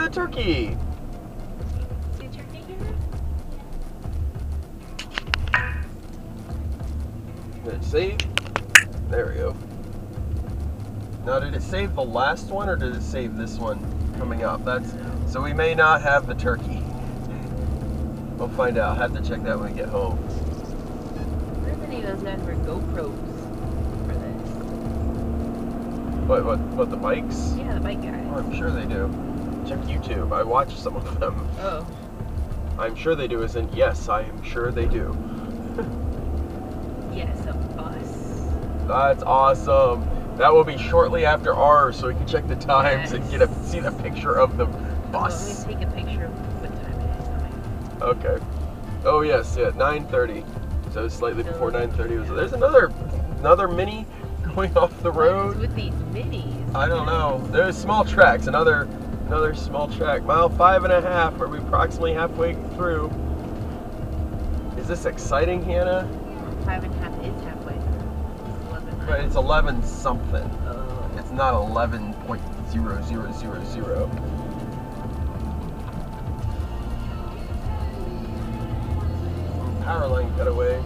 a turkey. See a turkey here? Did it save? There we go. Now, did it save the last one or did it save this one coming up? So we may not have the turkey. We'll find out. I'll have to check that when we get home. What if any of those guys were GoPros for this? What, the bikes? Yeah, the bike guys. Oh, I'm sure they do. Check YouTube. I watched some of them. Oh. I'm sure they do isn't yes, I am sure they do. Yes, a bus. That's awesome. That will be shortly after ours, so we can check the times and see the picture of the bus. Let me take a picture of what time it is. Okay. Oh yes, yeah, 9:30. So slightly before 9:30. There's another Mini going off the road. What is with these minis? I don't know. There's small tracks. Another small track. Mile 5.5. Are we approximately halfway through? Is this exciting, Hannah? 5.5 is halfway through. It's 11 miles. But it's 11 something. Oh. It's not 11.0000. Power line cut away.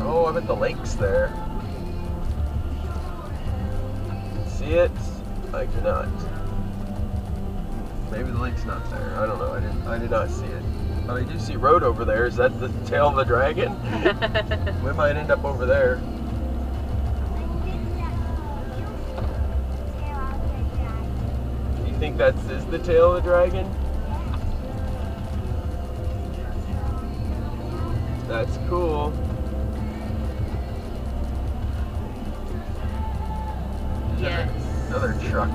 Oh, I'm at the lakes there. See it? I cannot. Maybe the lake's not there. I don't know. I did not see it. But I do see road over there. Is that the tail of the dragon? We might end up over there. You think that is the tail of the dragon? That's cool. Yes. Another truck